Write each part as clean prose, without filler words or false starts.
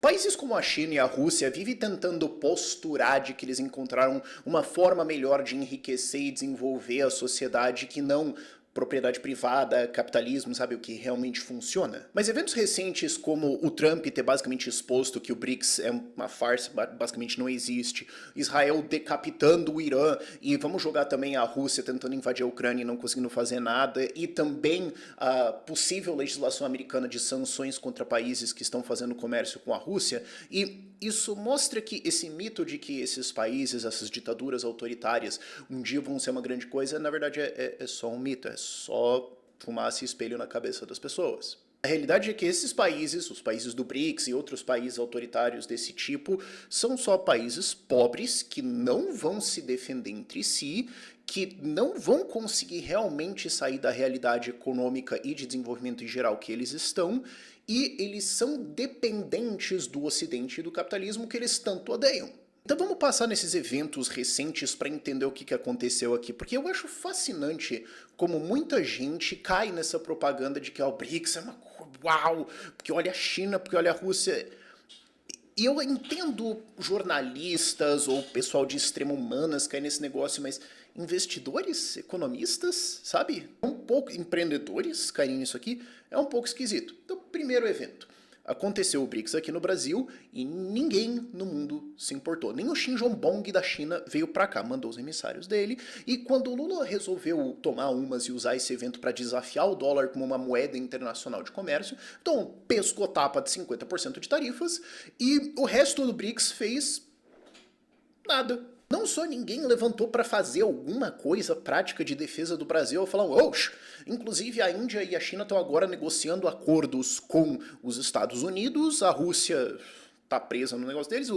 Países como a China e a Rússia vivem tentando posturar de que eles encontraram uma forma melhor de enriquecer e desenvolver a sociedade que não propriedade privada, capitalismo, sabe, o que realmente funciona. Mas eventos recentes como o Trump ter basicamente exposto que o BRICS é uma farsa, basicamente não existe, Israel decapitando o Irã, e vamos jogar também a Rússia tentando invadir a Ucrânia e não conseguindo fazer nada, e também a possível legislação americana de sanções contra países que estão fazendo comércio com a Rússia, e isso mostra que esse mito de que esses países, essas ditaduras autoritárias, um dia vão ser uma grande coisa, na verdade é só um mito, é só fumaça e espelho na cabeça das pessoas. A realidade é que esses países, os países do BRICS e outros países autoritários desse tipo, são só países pobres que não vão se defender entre si, que não vão conseguir realmente sair da realidade econômica e de desenvolvimento em geral que eles estão, e eles são dependentes do Ocidente e do capitalismo que eles tanto odeiam. Então vamos passar nesses eventos recentes para entender o que aconteceu aqui, porque eu acho fascinante como muita gente cai nessa propaganda de que o BRICS é uma coisa, uau, porque olha a China, porque olha a Rússia. E eu entendo jornalistas ou pessoal de extrema humanas cair nesse negócio, mas investidores, economistas, sabe? Um pouco empreendedores caírem nisso aqui é um pouco esquisito. Então, primeiro evento. Aconteceu o BRICS aqui no Brasil e ninguém no mundo se importou. Nem o Xi Jinping da China veio pra cá, mandou os emissários dele. E quando o Lula resolveu tomar umas e usar esse evento para desafiar o dólar como uma moeda internacional de comércio, então pescou tapa de 50% de tarifas e o resto do BRICS fez nada. Não só ninguém levantou para fazer alguma coisa prática de defesa do Brasil, falando, oxe, inclusive a Índia e a China estão agora negociando acordos com os Estados Unidos, a Rússia tá presa no negócio deles,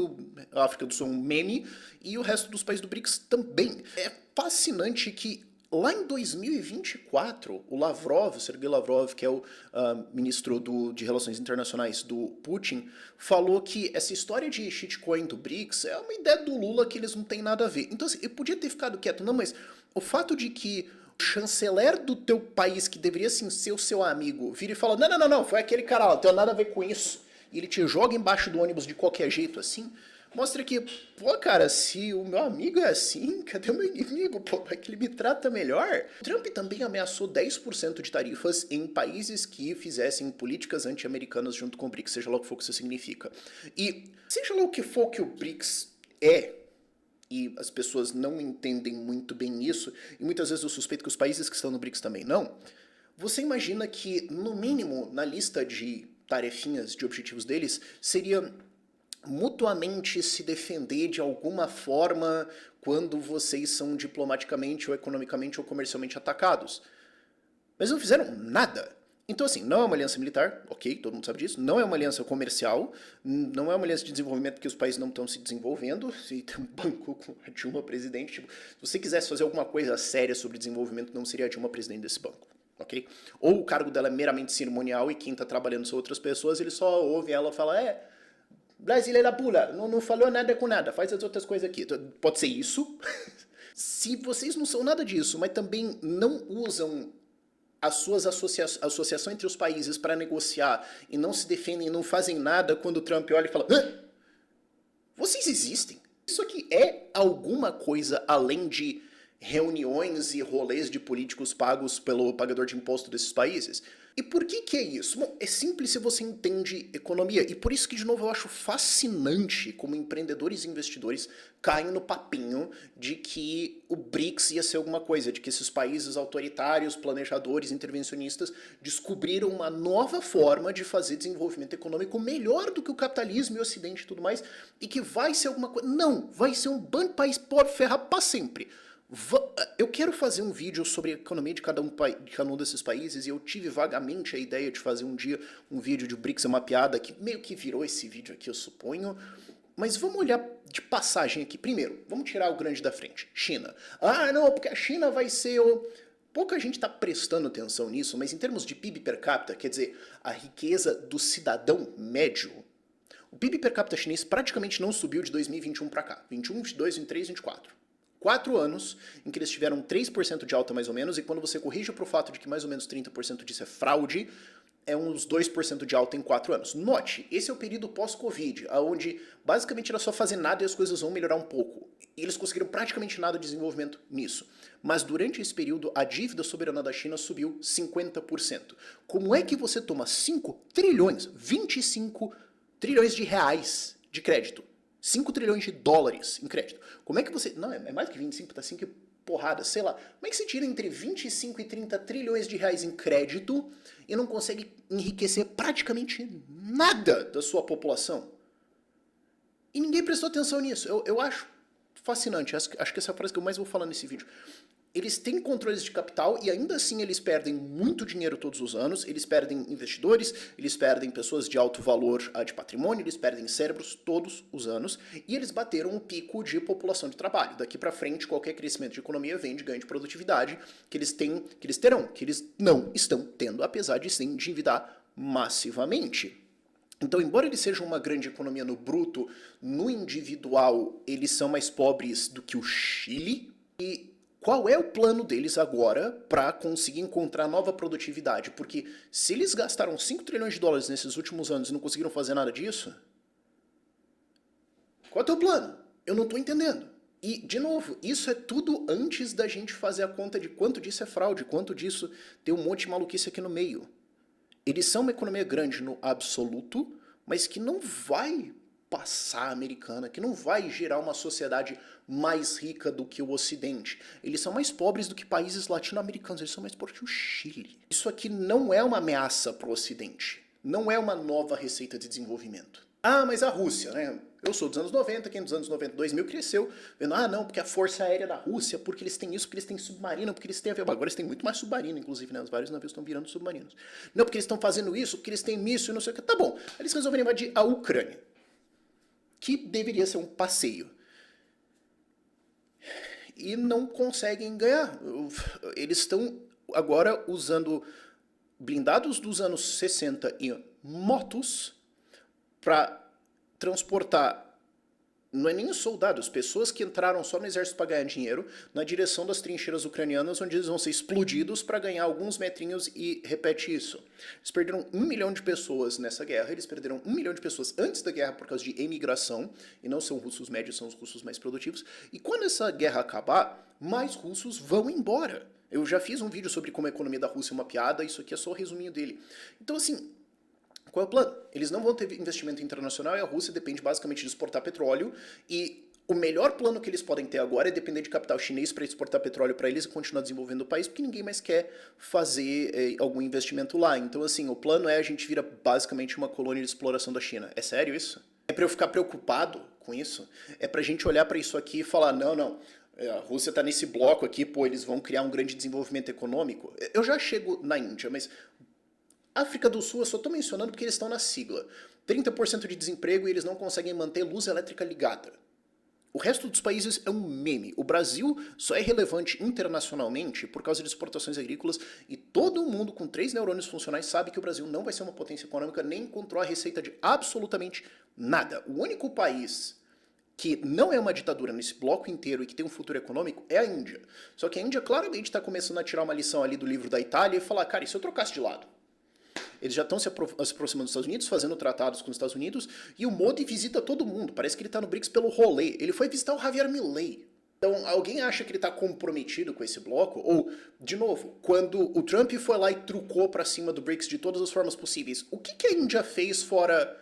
a África do Sul é um meme, e o resto dos países do BRICS também. É fascinante que lá em 2024, o Lavrov, o Sergei Lavrov, que é o ministro de Relações Internacionais do Putin, falou que essa história de shitcoin do BRICS é uma ideia do Lula que eles não têm nada a ver. Então, assim, eu podia ter ficado quieto, não, mas o fato de que o chanceler do teu país, que deveria sim, ser o seu amigo, vira e fala, não, foi aquele cara lá, não tem nada a ver com isso, e ele te joga embaixo do ônibus de qualquer jeito, assim, mostra que, pô, cara, se o meu amigo é assim, cadê o meu inimigo? Pô, é que ele me trata melhor. Trump também ameaçou 10% de tarifas em países que fizessem políticas anti-americanas junto com o BRICS, seja lá o que for que isso significa. E seja lá o que for que o BRICS é, e as pessoas não entendem muito bem isso, e muitas vezes eu suspeito que os países que estão no BRICS também não, você imagina que, no mínimo, na lista de tarefinhas, de objetivos deles, seria mutuamente se defender de alguma forma quando vocês são diplomaticamente ou economicamente ou comercialmente atacados. Mas não fizeram nada. Então, assim, não é uma aliança militar, ok, todo mundo sabe disso, não é uma aliança comercial, não é uma aliança de desenvolvimento porque os países não estão se desenvolvendo, se tem um banco com a Dilma presidente, tipo, se você quisesse fazer alguma coisa séria sobre desenvolvimento, não seria a Dilma presidente desse banco, ok? Ou o cargo dela é meramente cerimonial e quem está trabalhando são outras pessoas, ele só ouve ela falar, brasileira pula, não falou nada com nada, faz as outras coisas aqui. Pode ser isso. Se vocês não são nada disso, mas também não usam as suas associações entre os países para negociar e não se defendem e não fazem nada quando o Trump olha e fala vocês existem? Isso aqui é alguma coisa além de reuniões e rolês de políticos pagos pelo pagador de imposto desses países? E por que é isso? Bom, é simples se você entende economia, e por isso que, de novo, eu acho fascinante como empreendedores e investidores caem no papinho de que o BRICS ia ser alguma coisa, de que esses países autoritários, planejadores, intervencionistas descobriram uma nova forma de fazer desenvolvimento econômico melhor do que o capitalismo e o Ocidente e tudo mais, e que vai ser alguma coisa. Não, vai ser um bando de país pobre ferrado para sempre. Eu quero fazer um vídeo sobre a economia de cada um desses países, e eu tive vagamente a ideia de fazer um dia um vídeo de BRICS é uma piada, que meio que virou esse vídeo aqui, eu suponho. Mas vamos olhar de passagem aqui. Primeiro, vamos tirar o grande da frente. China. Ah, não, porque a China vai ser o... Pouca gente está prestando atenção nisso, mas em termos de PIB per capita, quer dizer, a riqueza do cidadão médio, o PIB per capita chinês praticamente não subiu de 2021 para cá. 21, 22, 23, 24. 4 anos em que eles tiveram 3% de alta mais ou menos, e quando você corrige para o fato de que mais ou menos 30% disso é fraude, é uns 2% de alta em 4 anos. Note, esse é o período pós-Covid, onde basicamente era só fazer nada e as coisas vão melhorar um pouco. E eles conseguiram praticamente nada de desenvolvimento nisso. Mas durante esse período, a dívida soberana da China subiu 50%. Como é que você toma 5 trilhões, 25 trilhões de reais de crédito? 5 trilhões de dólares em crédito. Como é que você... Não, é mais que 25, tá 5 porrada, sei lá. Como é que você tira entre 25 e 30 trilhões de reais em crédito e não consegue enriquecer praticamente nada da sua população? E ninguém prestou atenção nisso. Eu acho fascinante. Acho que essa é a frase que eu mais vou falar nesse vídeo. Eles têm controles de capital e ainda assim eles perdem muito dinheiro todos os anos, eles perdem investidores, eles perdem pessoas de alto valor de patrimônio, eles perdem cérebros todos os anos e eles bateram um pico de população de trabalho. Daqui para frente, qualquer crescimento de economia vem de ganho de produtividade que eles não estão tendo, apesar de se endividar massivamente. Então, embora eles sejam uma grande economia no bruto, no individual eles são mais pobres do que o Chile. E qual é o plano deles agora para conseguir encontrar nova produtividade? Porque se eles gastaram 5 trilhões de dólares nesses últimos anos e não conseguiram fazer nada disso, qual é o teu plano? Eu não estou entendendo. E, de novo, isso é tudo antes da gente fazer a conta de quanto disso é fraude, quanto disso tem um monte de maluquice aqui no meio. Eles são uma economia grande no absoluto, mas que não vai passar a americana, que não vai gerar uma sociedade mais rica do que o Ocidente. Eles são mais pobres do que países latino-americanos, eles são mais pobres que o Chile. Isso aqui não é uma ameaça para o Ocidente, não é uma nova receita de desenvolvimento. Ah, mas a Rússia, né? Eu sou dos anos 90, quem dos anos 90, 2000 cresceu vendo, não, porque a força aérea da Rússia, porque eles têm isso, porque eles têm submarino, porque eles têm avião. Agora eles têm muito mais submarino, inclusive, né? Os vários navios estão virando submarinos. Não, porque eles estão fazendo isso, porque eles têm míssil e não sei o que. Tá bom, eles resolveram invadir a Ucrânia, que deveria ser um passeio. E não conseguem ganhar. Eles estão agora usando blindados dos anos 60 e motos para transportar, não é nem os soldados, pessoas que entraram só no exército para ganhar dinheiro, na direção das trincheiras ucranianas, onde eles vão ser explodidos para ganhar alguns metrinhos e repete isso. Eles perderam 1 milhão de pessoas nessa guerra, eles perderam 1 milhão de pessoas antes da guerra por causa de emigração, e não são russos médios, são os russos mais produtivos, e quando essa guerra acabar, mais russos vão embora. Eu já fiz um vídeo sobre como a economia da Rússia é uma piada, isso aqui é só o resuminho dele. Então assim, qual é o plano? Eles não vão ter investimento internacional e a Rússia depende basicamente de exportar petróleo e o melhor plano que eles podem ter agora é depender de capital chinês para exportar petróleo para eles e continuar desenvolvendo o país, porque ninguém mais quer fazer algum investimento lá. Então assim, o plano é a gente vira basicamente uma colônia de exploração da China. É sério isso? É para eu ficar preocupado com isso? É pra gente olhar para isso aqui e falar, não, a Rússia está nesse bloco aqui, pô, eles vão criar um grande desenvolvimento econômico? Eu já chego na Índia, mas África do Sul eu só estou mencionando porque eles estão na sigla. 30% de desemprego e eles não conseguem manter luz elétrica ligada. O resto dos países é um meme. O Brasil só é relevante internacionalmente por causa de exportações agrícolas e todo mundo com 3 neurônios funcionais sabe que o Brasil não vai ser uma potência econômica nem encontrou a receita de absolutamente nada. O único país que não é uma ditadura nesse bloco inteiro e que tem um futuro econômico é a Índia. Só que a Índia claramente está começando a tirar uma lição ali do livro da Itália e falar, cara, e se eu trocasse de lado? Eles já estão se aproximando dos Estados Unidos, fazendo tratados com os Estados Unidos, e o Modi visita todo mundo. Parece que ele está no BRICS pelo rolê. Ele foi visitar o Javier Milei. Então, alguém acha que ele está comprometido com esse bloco? Ou, de novo, quando o Trump foi lá e trucou para cima do BRICS de todas as formas possíveis, o que a Índia fez fora...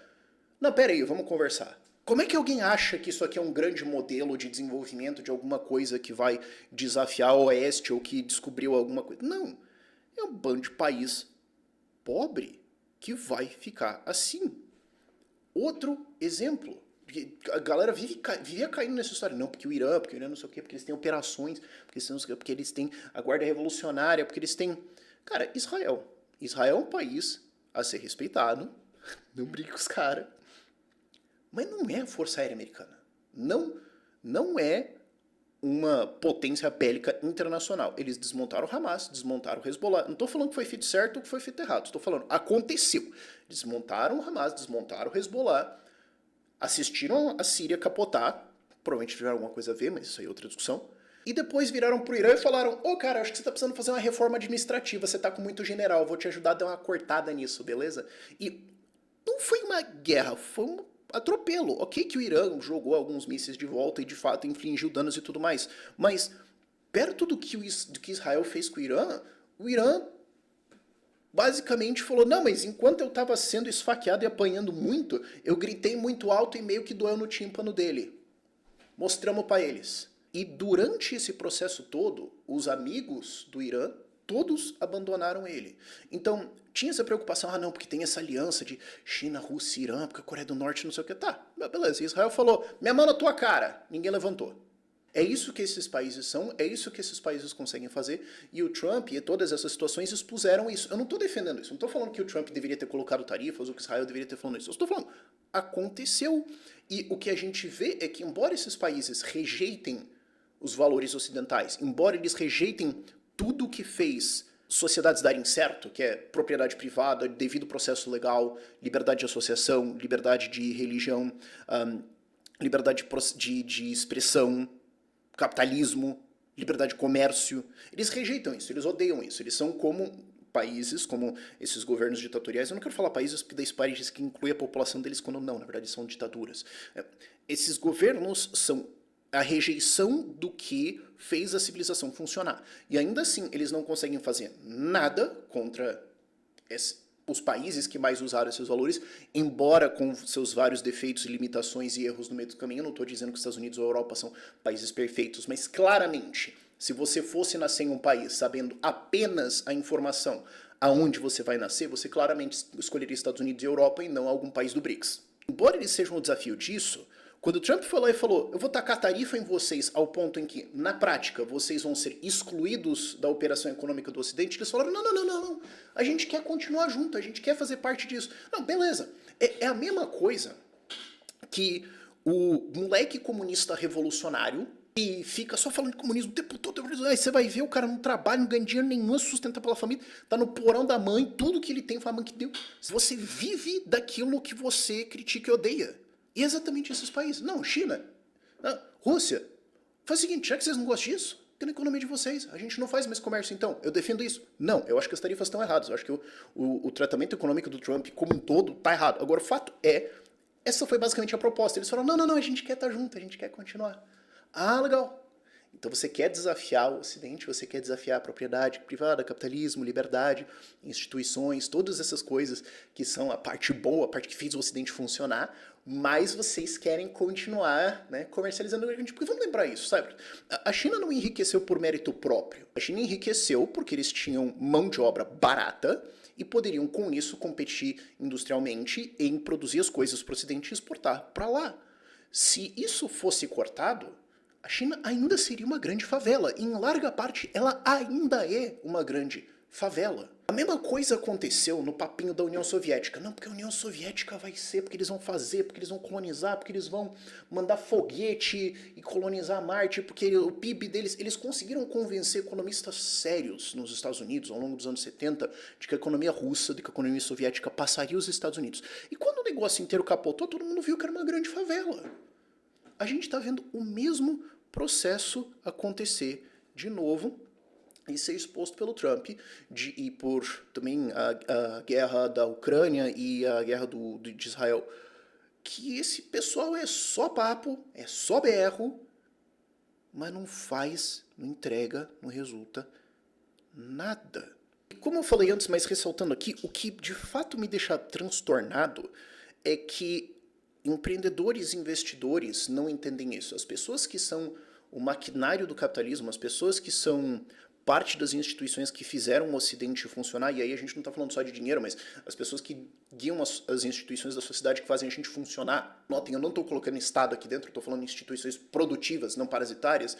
Não, pera aí, vamos conversar. Como é que alguém acha que isso aqui é um grande modelo de desenvolvimento de alguma coisa que vai desafiar o Oeste ou que descobriu alguma coisa? Não. É um bando de país pobre que vai ficar assim. Outro exemplo, a galera vivia caindo nessa história, não, porque o Irã não sei o quê, porque eles têm operações, porque eles têm a guarda revolucionária, porque eles têm... Cara, Israel. Israel é um país a ser respeitado, não briga com os caras, mas não é a Força Aérea Americana. Não é uma potência bélica internacional. Eles desmontaram o Hamas, desmontaram o Hezbollah. Não estou falando que foi feito certo ou que foi feito errado. Estou falando, aconteceu. Desmontaram o Hamas, desmontaram o Hezbollah, assistiram a Síria capotar, provavelmente tiveram alguma coisa a ver, mas isso aí é outra discussão, E depois viraram pro Irã e falaram, ô cara, acho que você tá precisando fazer uma reforma administrativa, você tá com muito general, vou te ajudar a dar uma cortada nisso, beleza? E não foi uma guerra, foi um atropelo. Ok que o Irã jogou alguns mísseis de volta e de fato infligiu danos e tudo mais, mas perto do que Israel fez com o Irã basicamente falou, não, mas enquanto eu estava sendo esfaqueado e apanhando muito, eu gritei muito alto e meio que doeu no tímpano dele. Mostramos para eles. E durante esse processo todo, os amigos do Irã, todos abandonaram ele. Então, tinha essa preocupação, não, porque tem essa aliança de China, Rússia, Irã, porque a Coreia do Norte não sei o que. Tá, beleza. E Israel falou, minha mão na tua cara. Ninguém levantou. É isso que esses países são, é isso que esses países conseguem fazer, e o Trump e todas essas situações expuseram isso. Eu não estou defendendo isso, não estou falando que o Trump deveria ter colocado tarifas ou que Israel deveria ter falado isso. Eu estou falando, aconteceu. E o que a gente vê é que, embora esses países rejeitem os valores ocidentais, embora eles rejeitem tudo que fez sociedades darem certo, que é propriedade privada, devido processo legal, liberdade de associação, liberdade de religião, liberdade de expressão, capitalismo, liberdade de comércio, eles rejeitam isso, eles odeiam isso, eles são como países, como esses governos ditatoriais, eu não quero falar países porque daí esse país diz que inclui a população deles quando não, na verdade são ditaduras. Esses governos são a rejeição do que fez a civilização funcionar. E ainda assim, eles não conseguem fazer nada contra os países que mais usaram esses valores, embora com seus vários defeitos, limitações e erros no meio do caminho. Eu não estou dizendo que os Estados Unidos ou a Europa são países perfeitos, mas claramente, se você fosse nascer em um país sabendo apenas a informação aonde você vai nascer, você claramente escolheria Estados Unidos e Europa e não algum país do BRICS. Embora eles sejam um desafio disso, quando o Trump falou eu vou tacar tarifa em vocês ao ponto em que, na prática, vocês vão ser excluídos da operação econômica do Ocidente, eles falaram, não, a gente quer continuar junto, a gente quer fazer parte disso. Não, beleza. É a mesma coisa que o moleque comunista revolucionário e fica só falando de comunismo o tempo todo, aí você vai ver o cara não trabalha, não ganha dinheiro nenhum, sustenta pela família, tá no porão da mãe, tudo que ele tem foi a mãe que deu. Você vive daquilo que você critica e odeia. E é exatamente esses países. Não, China, não, Rússia. Faz o seguinte, já que vocês não gostam disso, tem na economia de vocês. A gente não faz mais comércio, então. Eu defendo isso. Não, eu acho que as tarifas estão erradas. Eu acho que o tratamento econômico do Trump como um todo está errado. Agora, o fato é, essa foi basicamente a proposta. Eles falaram, não, a gente quer estar junto, a gente quer continuar. Ah, legal. Então você quer desafiar o Ocidente, você quer desafiar a propriedade privada, capitalismo, liberdade, instituições, todas essas coisas que são a parte boa, a parte que fez o Ocidente funcionar, mas vocês querem continuar, né, comercializando a gente. Porque vamos lembrar isso, sabe? A China não enriqueceu por mérito próprio. A China enriqueceu porque eles tinham mão de obra barata e poderiam com isso competir industrialmente em produzir as coisas para o Ocidente e exportar para lá. Se isso fosse cortado, a China ainda seria uma grande favela. E em larga parte, ela ainda é uma grande favela. A mesma coisa aconteceu no papinho da União Soviética. Não, porque a União Soviética vai ser, porque eles vão fazer, porque eles vão colonizar, porque eles vão mandar foguete e colonizar Marte, porque o PIB deles... Eles conseguiram convencer economistas sérios nos Estados Unidos, ao longo dos anos 70, de que a economia russa, de que a economia soviética passaria os Estados Unidos. E quando o negócio inteiro capotou, todo mundo viu que era uma grande favela. A gente está vendo o mesmo processo acontecer de novo e ser exposto pelo Trump e por também a guerra da Ucrânia e a guerra de Israel, que esse pessoal é só papo, é só berro, mas não faz, não entrega, não resulta nada. E como eu falei antes, mas ressaltando aqui, o que de fato me deixa transtornado é que empreendedores e investidores não entendem isso. As pessoas que são o maquinário do capitalismo, as pessoas que são parte das instituições que fizeram o Ocidente funcionar, e aí a gente não está falando só de dinheiro, mas as pessoas que guiam as instituições da sociedade que fazem a gente funcionar. Notem, eu não estou colocando Estado aqui dentro, estou falando de instituições produtivas, não parasitárias.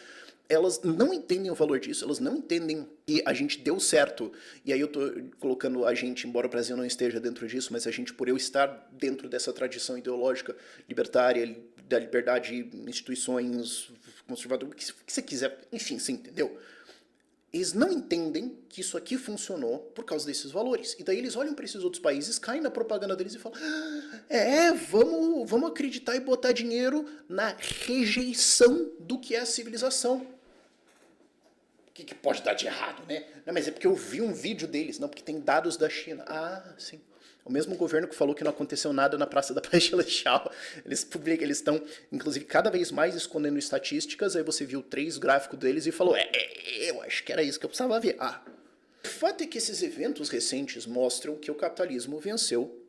Elas não entendem o valor disso, elas não entendem que a gente deu certo. E aí eu estou colocando a gente, embora o Brasil não esteja dentro disso, mas a gente, por eu estar dentro dessa tradição ideológica libertária, da liberdade, instituições conservadoras, o que você quiser, enfim, você entendeu? Eles não entendem que isso aqui funcionou por causa desses valores. E daí eles olham para esses outros países, caem na propaganda deles e falam: vamos acreditar e botar dinheiro na rejeição do que é a civilização. que pode dar de errado, né? Não, mas é porque eu vi um vídeo deles, não, porque tem dados da China. Ah, sim. O mesmo governo que falou que não aconteceu nada na Praça da Paz Celestial. Eles publicam, eles estão, inclusive, cada vez mais escondendo estatísticas. Aí você viu 3 gráficos deles e falou, eu acho que era isso que eu precisava ver. Ah, o fato é que esses eventos recentes mostram que o capitalismo venceu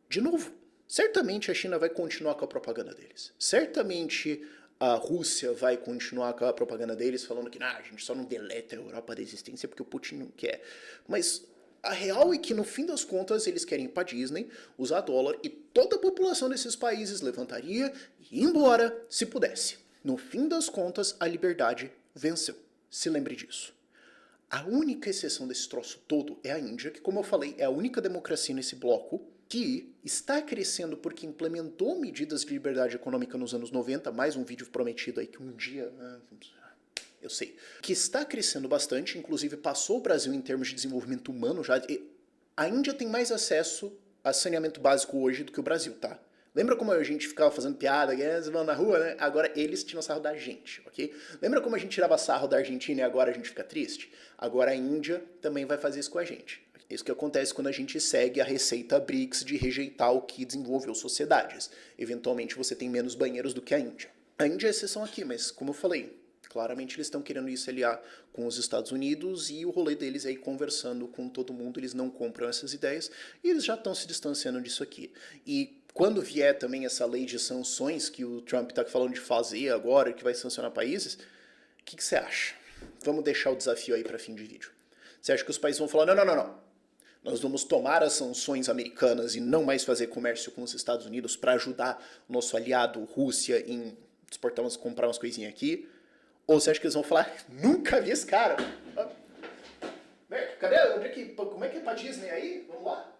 de novo. Certamente a China vai continuar com a propaganda deles. Certamente a Rússia vai continuar com a propaganda deles, falando que a gente só não deleta a Europa da existência porque o Putin não quer. Mas a real é que, no fim das contas, eles querem ir pra Disney, usar dólar, e toda a população desses países levantaria e ir embora se pudesse. No fim das contas, a liberdade venceu. Se lembre disso. A única exceção desse troço todo é a Índia, que, como eu falei, é a única democracia nesse bloco que está crescendo porque implementou medidas de liberdade econômica nos anos 90, mais um vídeo prometido aí que um dia... eu sei. Que está crescendo bastante, inclusive passou o Brasil em termos de desenvolvimento humano já. A Índia tem mais acesso a saneamento básico hoje do que o Brasil, tá? Lembra como a gente ficava fazendo piada, eles vão na rua, né? Agora eles tiram sarro da gente, ok? Lembra como a gente tirava sarro da Argentina e agora a gente fica triste? Agora a Índia também vai fazer isso com a gente. Isso que acontece quando a gente segue a receita BRICS de rejeitar o que desenvolveu sociedades. Eventualmente você tem menos banheiros do que a Índia. A Índia é exceção aqui, mas como eu falei, claramente eles estão querendo ir se aliar com os Estados Unidos e o rolê deles é ir conversando com todo mundo, eles não compram essas ideias e eles já estão se distanciando disso aqui. E quando vier também essa lei de sanções que o Trump está falando de fazer agora, que vai sancionar países, o que você acha? Vamos deixar o desafio aí para fim de vídeo. Você acha que os países vão falar, não. Nós vamos tomar as sanções americanas e não mais fazer comércio com os Estados Unidos para ajudar o nosso aliado Rússia em comprar umas coisinhas aqui? Ou você acha que eles vão falar, nunca vi esse cara? Cadê? Como é que é pra Disney aí? Vamos lá?